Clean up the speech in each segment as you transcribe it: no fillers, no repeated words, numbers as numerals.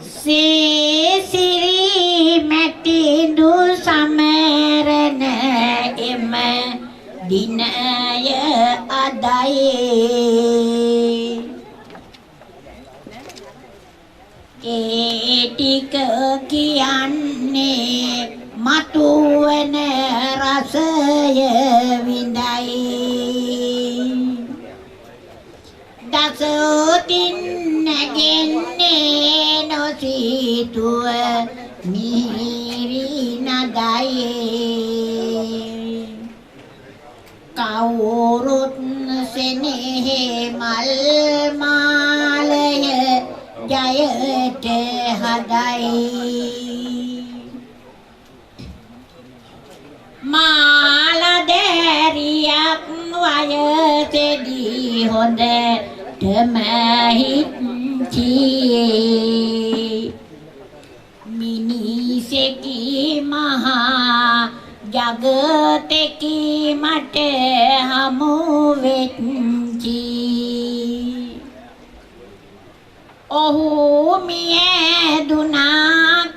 Siri mati du samerana ema dinaya adai etika kiyanne matuwena rasaya windai dasotin nagenne no situa miri nadaye kawurut senehe mal malaya jayate hadai mala deriyak wayatedi honde demahit ci mini seki maha jagate ki mate hamu vechi ohu miye duna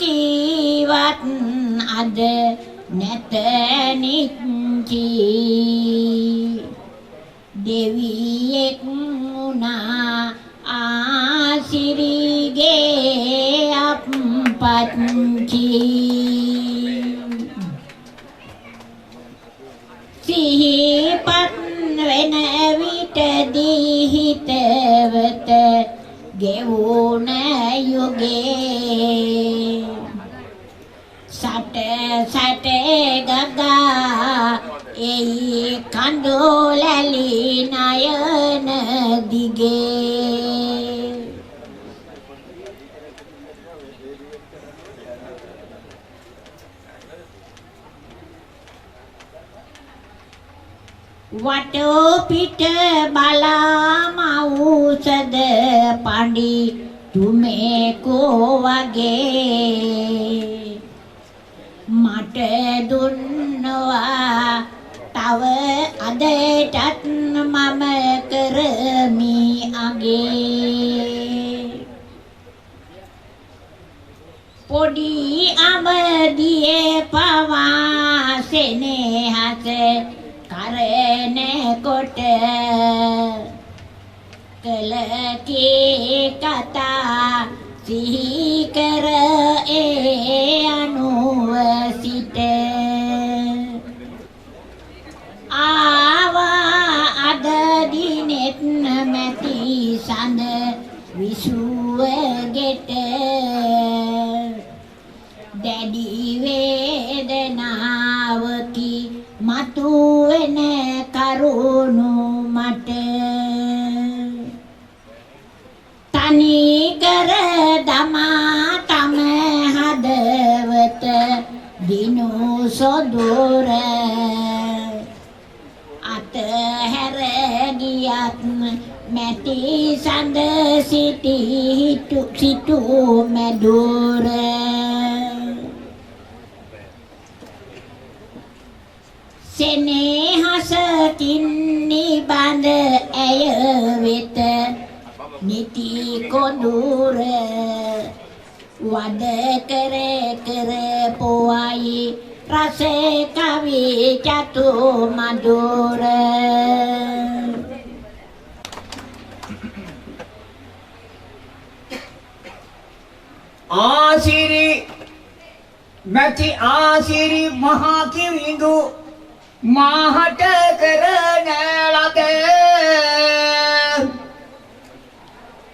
kiwat ade neteniki deviyek muna asirige appanci sihipat wena vita dihitavata gewuna yuge sate sate gaga ei kandolali nayana dige wato pita bala mausad pandi tume ko wage mate dunwa tawa adetat mama kerami age podi abadiye pawa senehase karene kote kelaki kata sikar anuwasite awa ada dinet mati sande visuwa gete daddy vedanawaki matuwena karunu mate tani kara dama tame hadavata dinu sodura atahara giyat mati sanda siti hidup situ medura senehasakin nibanda ayavita niti kodura wada kere kere poai rasa kawi jatu madura asiri mati asiri mahakivindu mahata karana lage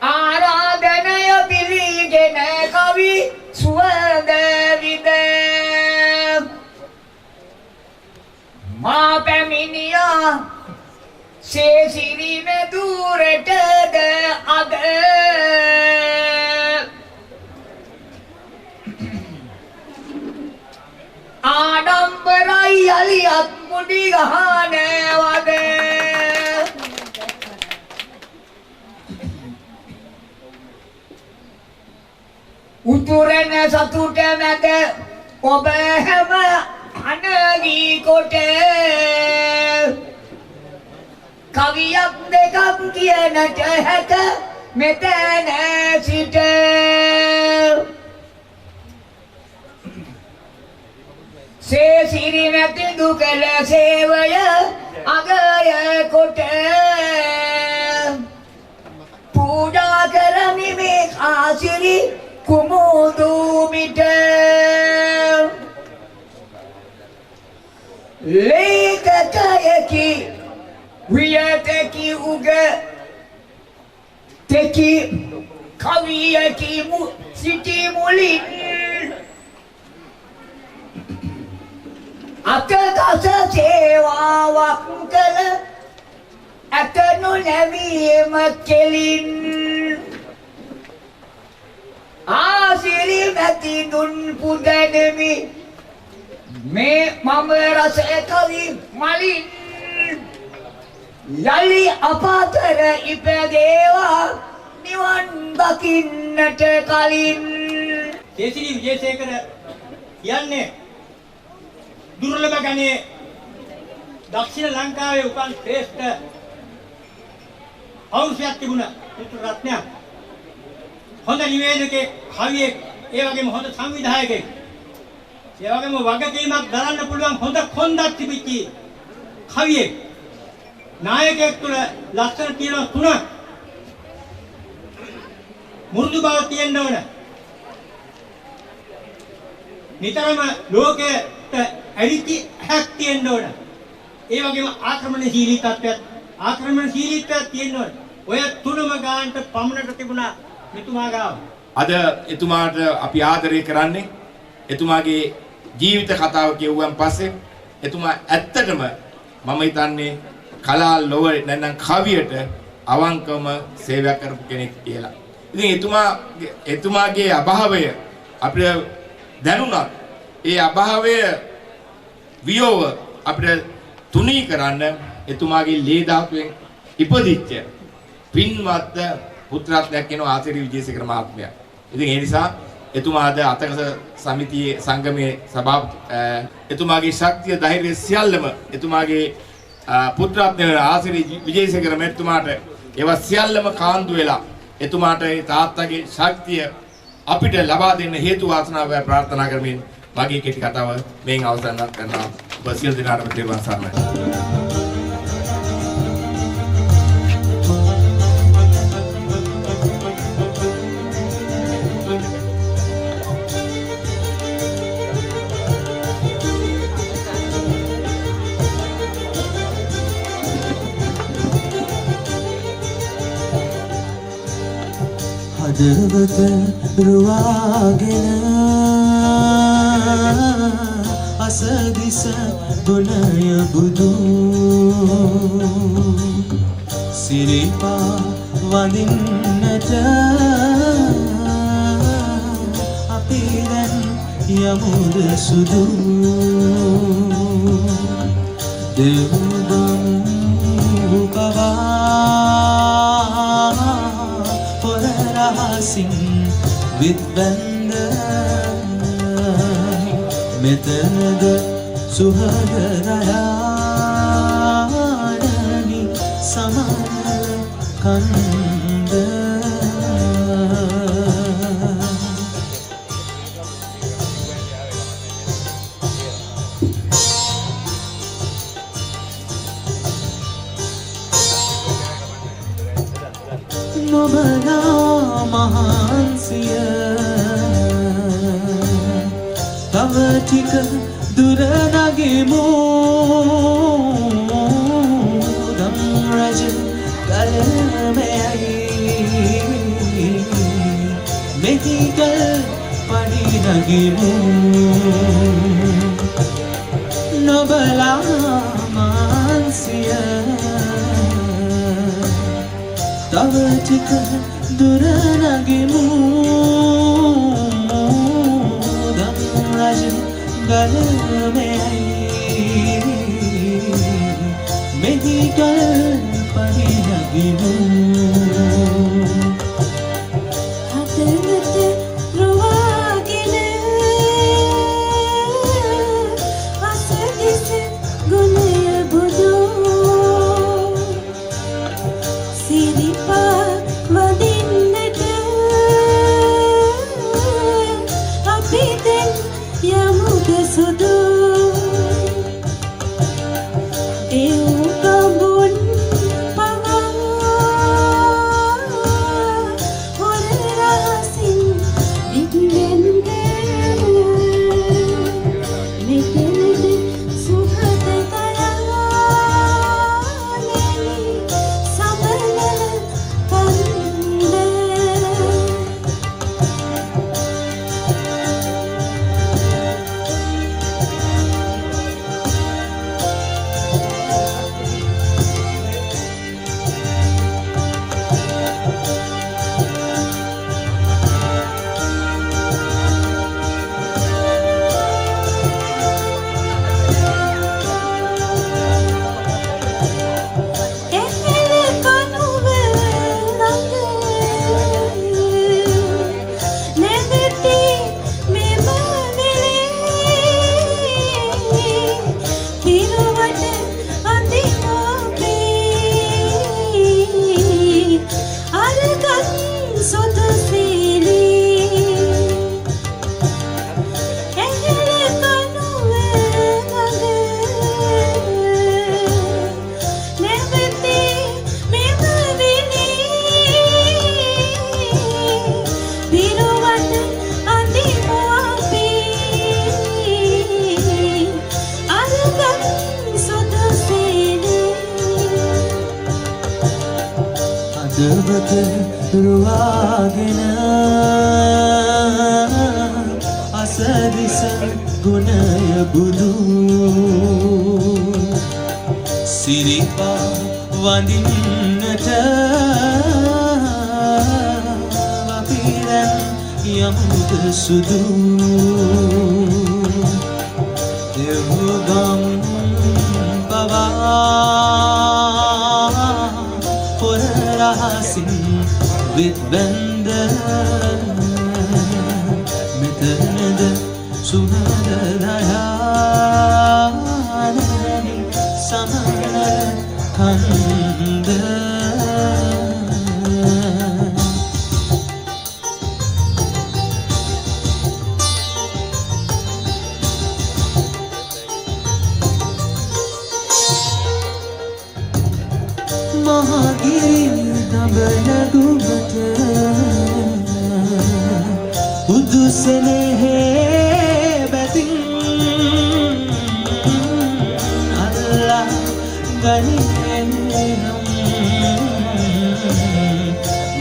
ආරාධනය පිළිගෙන කවි සුවඳ විද මා පැමිණියා සේසිරින දුරටද අද ආඩම්බරයි අලියත් මුඩි ගහන වගේ උතුරන සතුට මැද ඔබ හැම අනගී කොට කවියක් දෙකක් කියනට හැක මෙතන සිට සිරි නැති දුකල සේවය අගය කොට පූජා කරමි මේ ආසිරි කුමුදු මිට ලේකකයකි වියතකි උග තෙකි කවියකි සිටි මුලින් අතකස සේවාවක් කළ ඇතනු නැවීම කෙලින් ආසිරි මැති දුන් පුදනෙමි මේ මම රස කවි මලින් යලි අපාතර ඉපදේවා නිවන් දකින්නට කලින් දේශිනී විජේසේකර කියන්නේ දුර්ලභ ගණයේ දක්ෂිණ ලංකාවේ උපන් ශ්‍රේෂ්ඨ පෞරුෂයක් තිබුණ පුත්‍ර රත්නයක්. හොඳ නිවේදකෙක්, කවියෙක්, ඒ වගේම හොඳ සංවිධායකයෙක්. ඒ වගේම වගකීමක් දරන්න පුළුවන් හොඳ කොන්දක් තිබිච්ච කවියෙක්. නායකයෙක් තුළ ලක්ෂණ තියෙන තුනක්. මුරුදු බව තියෙන්න ඕන. නිතරම ලෝකයට ඇලිති හැක් තියෙන්න ඕන. ඒ වගේම ආක්‍රමණශීලීත්වයක් තියෙන්න ඕන. ඔය තුනම ගානට පමණට තිබුණා මෙතුමා ගාව. අද එතුමාට අපි ආදරය කරන්නේ එතුමාගේ ජීවිත කතාව කියුවන් පස්සේ එතුමා ඇත්තටම මම හිතන්නේ කලා ලොව නැත්නම් කවියට අවංකවම සේවයක් කරපු කෙනෙක් කියලා. ඉතින් එතුමාගේ අභාවය අපිට දැනුණත් ඒ අභාවය වියෝව අපිට තුනී කරන්න එතුමාගේ ලේ ධාතුවෙන් ඉපදිච්ච පින්වත් පුත්‍රත්වයක් කියන ආසිරි විජේසේකර මහත්මයා. ඉතින් ඒ නිසා එතුමා අද අතකස සමිතියේ සංගමයේ සභාපති එතුමාගේ ශක්තිය ධෛර්යය සියල්ලම එතුමාගේ පුත්‍රත්වය ආසිරි විජේසේකර මහත්මයාට ඒවා සියල්ලම කාන්දු වෙලා එතුමාට ඒ තාත්තගේ ශක්තිය අපිට ලබා දෙන්න හේතු වාසනාව ප්‍රාර්ථනා කරමින් මගේ කෙටි කතාව මෙයින් අවසන් කරනවා. ඔබ සියලු දෙනාටම තෙරුවන් සරණයි. හදවත රුවාගෙන අසදිස ගුණය බුදු සිරිපා වඳින්නට අපි දැන් යමුද සුදු දෙව්දම් කවා රහසින් විත්බැන්ද මෙතනද සුහද රයානනි සමන කන්ද නොබලා මහන්සිය තව ටික දුර නගිමු දම් රජ ගලමැයි මෙහිකල් පඩි නගිමු නොබලා මහන්සිය තව ටික දුර නගිමු දම් රජ ගලමැයි මෙහිකල් පඩි නගිමු Siripa madinata රුවාගෙන අසදිස ගුණය බුදු සිරිපා වඳින්නට වපිරන් යමුද සුදු දෙව්ගම් පවා පොර රහසින් විත් බැන්ද මෙතනද සුනද දයානනි සමනර කන්ද මහගිරි දඹන ගුමට උදුසෙනෙහේ බැතින් අල්ලා ගනිහෙනම්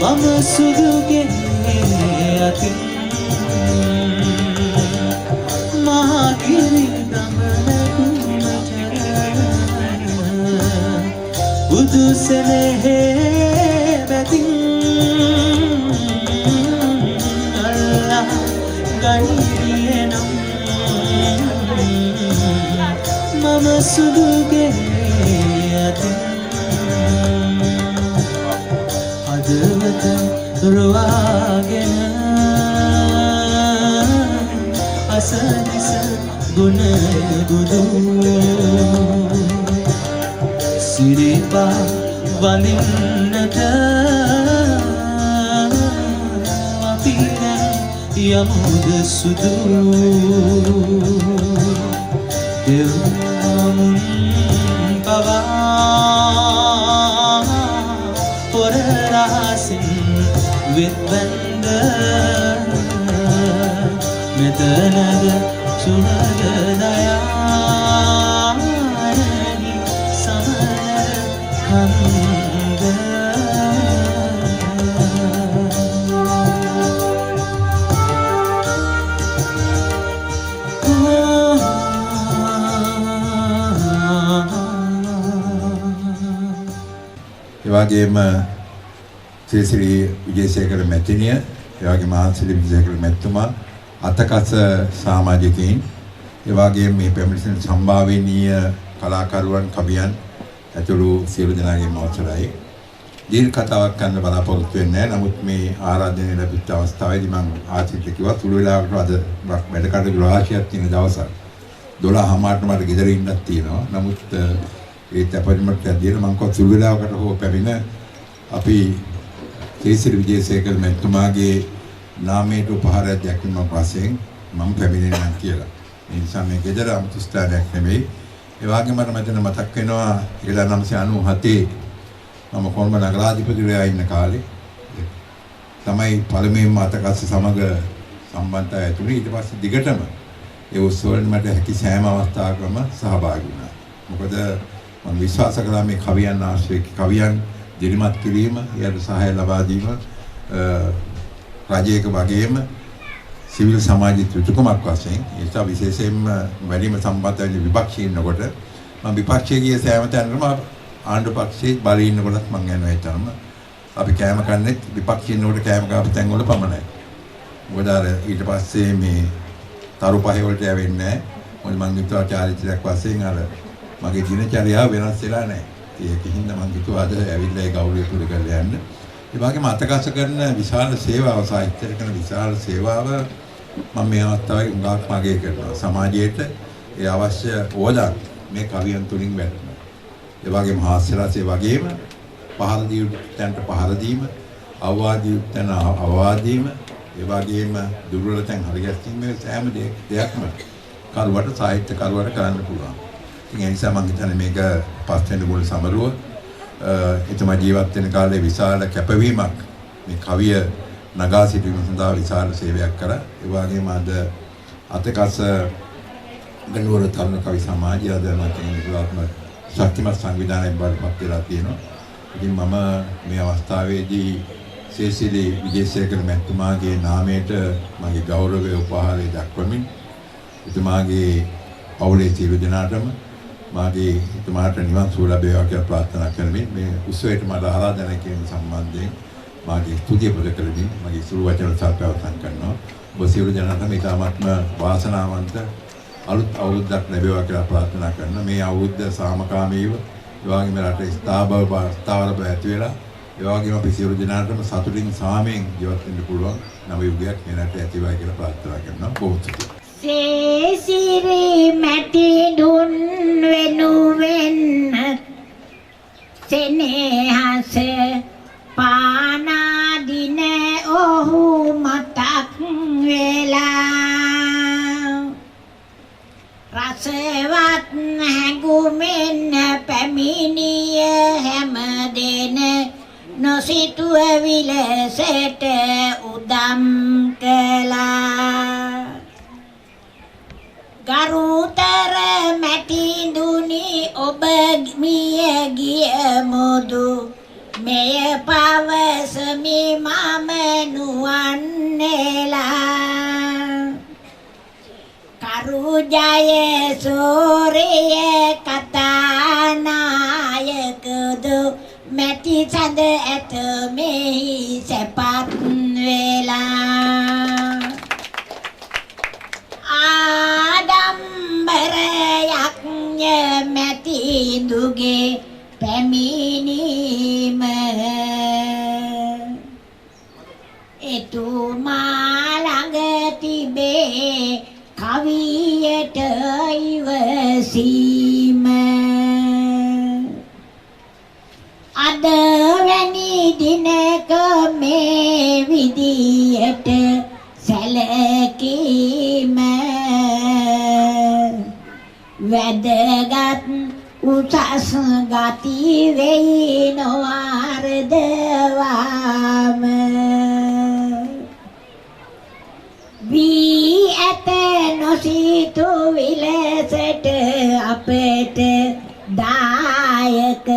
මම සුදුගේ අතින් මහගිරි දඹන ගුමට උදුසෙනෙහේ බැතින් අල්ලා ගනිහෙනම් මම සුදුගේ අතින් හදවත රුවාගෙන අසදිස ගුණය බුදු සිරිපා වඳින්නට අපිරන් යමුද සුදු දෙව්ගම් පවා පොර රහසින් විත් බැන්ද මෙතනද සුනද දයානනි සමනර කන්ද ඒ වගේම ශ්‍රී විජේසේකර මැතිණිය, ඒ වගේම ආන්සිලි විජේසේකර මැතිතුමා, අතකස සමාජිකයින්, ඒ වගේම මේ පැමිණෙන සම්භාවනීය කලාකරුවන්, කවියන් ඇතුළු සියලු දෙනාගේම අවසරයි. දීර්ඝ කතාවක් කරන්න බලාපොරොත්තු වෙන්නේ නැහැ. නමුත් මේ ආරාධනය ලැබිච්ච අවස්ථාවේදී මම ආචිර්ය කිව්වා සුළු වෙලාවකට අද වැඩ කටයුතු රාශියක් තියෙන දවසක්. 12:00ට මට ගෙදර ඉන්නත් තියෙනවා. නමුත් ඒත් අපරිමත් ඇදලා මම කව සුළු වෙලාවකට හෝ පැමිණ අපි ශ්‍රී විජේසේකර මැතිතුමාගේ නාමයට උපහාරයක් දැක්වීමක් වශයෙන් මම පැමිණෙන්නම් කියලා. ඒ නිසා මේ ගෙදර අමුතු ස්ථානයක් නෙමෙයි. ඒ වගේම මට මෙතන මතක් වෙනවා 1997 මම කොළඹ නගරාධිපතිවරයා ඉන්න කාලේ තමයි පළමුවෙන්ම අතකස්ස සමග සම්බන්ධය ඇතුළේ. ඊට පස්සේ දිගටම ඒ උත්සවවල මට හැකි සෑම අවස්ථාවකම සහභාගී වුණා. මොකද මම විශ්වාස කරා මේ කවියන් ආශ්‍රය කවියන් දිරිමත් කිරීම, ඊට සහාය ලබා දීම රාජ්‍යයක වගේම සිවිල් සමාජික යුතුයකමක් වශයෙන් ඒසා විශේෂයෙන්ම වැඩිම සම්බන්ධ වෙන විපක්ෂයේ ඉන්නකොට මම විපක්ෂයේ ගිය සෑම තැනකම ආණ්ඩු පක්ෂයේ බලී ඉන්නකොටත් මම යනවා ඒ තරම. අපි කෑම කන්නේ විපක්ෂයේ ඉන්නකොට කෑම කාපු තැන් වල පමණයි. මොකද අර ඊට පස්සේ මේ තරු පහේ වලට යවෙන්නේ නැහැ. මොකද මම හිතුවා චාරිත්‍රාක් වශයෙන් අර මගේ දිනචරියාව වෙනස් වෙලා නැහැ. ඒකින්ද මම හිතුවා අද ඇවිල්ලා ඒ ගෞරවය පුරු කරලා යන්න. ඒ වගේම අතකස කරන විශාල සේවාව, සාහිත්‍ය කරන විශාල සේවාව මම මේ අවස්ථාවේ උඟාක් මගේ කරනවා. සමාජයට ඒ අවශ්‍ය ඕදා මේ කවියන් තුලින් වැටෙනවා. ඒ වගේම හාස්‍ය රසය වගේම පහර දීුත්තන්ට පහර දීම, අවවාද දීුත්තන් අවවාද දීම, ඒ වගේම දුර්වල තැන් හරියැස්ීම මේ සෑම දෙයක්ම කරුවට සාහිත්‍ය කරුවට කරන්න පුළුවන්. ඉතින් ඒ නිසා මම හිතන්නේ මේක පස්වෙනි මුල් සමරුව එතුමා ජීවත් වෙන කාලේ විශාල කැපවීමක් මේ කවිය නගා සිටීම සඳහා විශාල සේවයක් කරා. ඒ වගේම අද අතකස ගනුවර තරුණ කවි සමාජය අද මම ශක්තිමත් සංවිධානයක් බවට පත් වෙලා තියෙනවා. ඉතින් මම මේ අවස්ථාවේදී ශේෂිලි විජේසේකර මැතිතුමාගේ නාමයට මගේ ගෞරවය උපහාරය දක්වමින් එතුමාගේ පවුලේ සියලු දෙනාටම මාගේ එතුමාට නිවන් සුව ලැබේවා කියලා ප්‍රාර්ථනා කරමින් මේ උත්සවයට මට ආරාධනා කිරීම සම්බන්ධයෙන් මාගේ ස්තුතිය පුද කරමින් මගේ සුළු වචන සල්පවසන් කරනවා. ඔබ සියලු දෙනාටම ඉතාමත්ම වාසනාවන්ත අලුත් අවුරුද්දක් ලැබේවා කියලා ප්‍රාර්ථනා කරනවා. මේ අවුරුද්ද සාමකාමීව ඒ වගේම රටේ ස්ථාවරව ඇති වෙලා ඒ වගේම අපි සියලු දෙනාටම සතුටින් සාමයෙන් ජීවත් වෙන්න පුළුවන් නව යුගයක් මේ රටේ ඇතිවයි කියලා ප්‍රාර්ථනා කරනවා. බොහොම ස්තුතියි. සේසිරි මැටි දුන් වෙනුවෙන් සෙනෙහස පානාදින ඔහු මතක් වෙලා රසවත් හැඟුමෙන් පැමිණිය හැමදෙන නොසිතුව විලසට උදම් කළා ගරුතර මැටිඳුනි ඔබ මිය ගිය මොදු මෙය පවසමි මම නුවන්නෙලා කරුජය සෝරිය කතානායකදු මැටි සඳ ඇත මෙහි සැපත් වෙලා ආඩම්බරයක් මැතිඳුගේ පැමිණීම එතුමා ළඟ තිබේ කවියට ඉවසීම අද වැනි දිනක මේ විදියට සැලකීම වැදගත් උසස් ගති වෙයි නොවර්ධවාම වී ඇත නොසිතු විලසට අපට දායක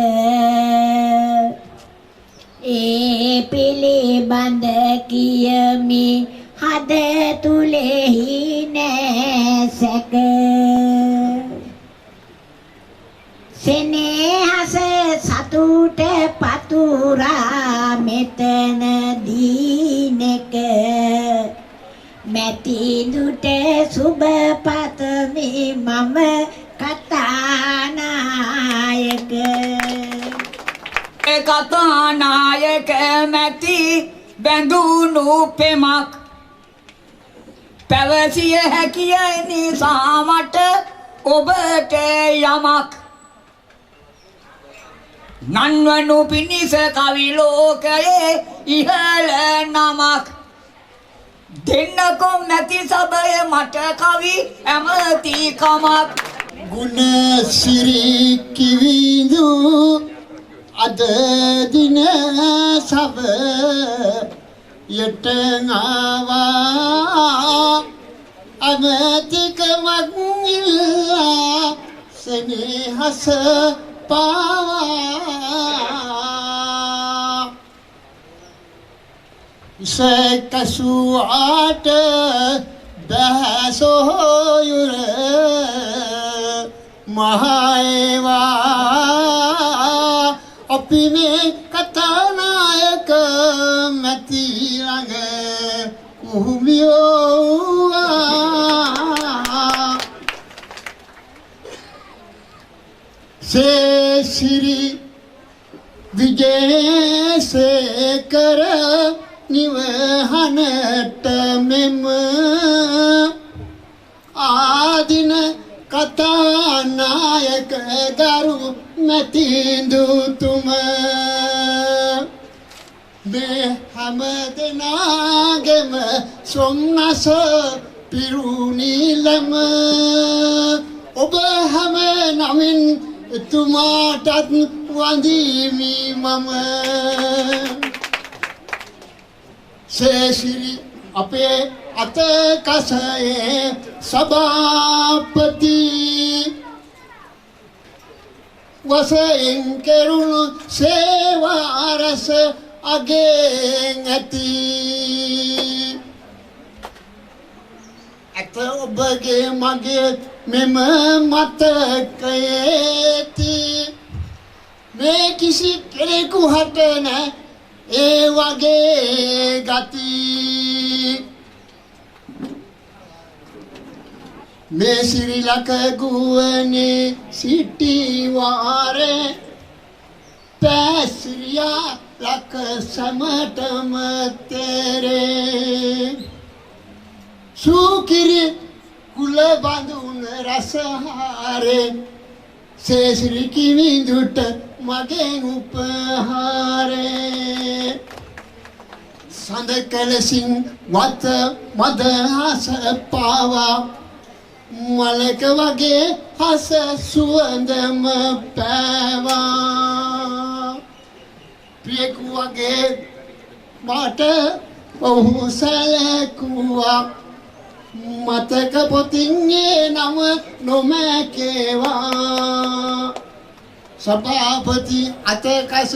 ඒ පිළිබඳ කියමි හද තුලෙහි නැසක සෙනෙහස සතුට පතුරා මෙතන දීනක මැතිඳුට සුබ පතමි මම කතානායක කතානායක මැති බැඳුණු පෙමක් පැවසිය හැකිය නිසා මට ඔබට යමක් නන්වනු පිණිස කවි ලෝකයේ ඉහළ නමක් දෙන්නකො මැති සබය මට කවි ඇමති කමක් ගුණ සිරි කිවිඳු අද දින සබ යට ආවා අමතිකමක් ඉල්ලා සෙනෙහස පාවා සකසුආට බැසෝයුර මහේවා අපි මේ කතානායක මැති ළඟ කුහුමියෝ සේසිරි විජේසේකර නිවහනට මෙම ආදින කතානායක ගරු මැතිඳුතුම මේ හැම දෙනාගේම සොම්නස පිරුණිලම ඔබ හැම නමින් එතුමාටත් වඳිමි මම සේසිරි අපේ අත කසයේ සභාපති වසයෙන් කෙරුණු සේවා රස අගෙන් ඇති ඇත ඔබගේ මගේ මෙම මතකයේති මේ කිසි කෙනෙකු හට නැ ඒ වගේ ගති මේ සිරිලක ගුවනේ සිටිවාරේ පැසිරියා ලක සමටම තෙරේ සුකිරි කුල බඳුන රසහාරේ සේසිරි කිවිඳුට මගෙන් උපහාරේ සඳ කලසින් වත මදහස පාවා මලක වගේ හස සුවඳම පැවා පියෙකු වගේ මට ඔහු සැලකුවා මතක පොතින්ගේ නම නොමැකේවා සභාපති අතකස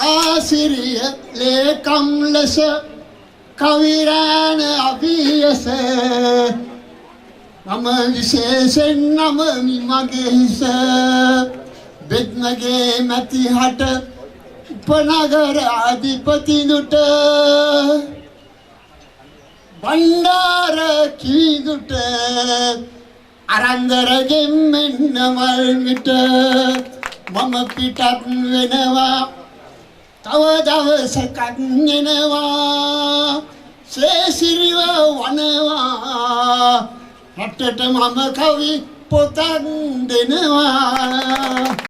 ආසිරිය ලේකම් ලෙස කවිරාන අභියස මම විශේෂෙන් නම මගේ හිස බෙත්මගේ මැතිහට උපනගර අධිපතිනුට බණ්ඩාර කිවිඳුට අරන්දරගෙන් මෙන්න මල්මිට මම පිටත් වෙනවා තව දවසක් එනවා සේසිරිව වනවා රටට මම කවි පොතක් දෙනවා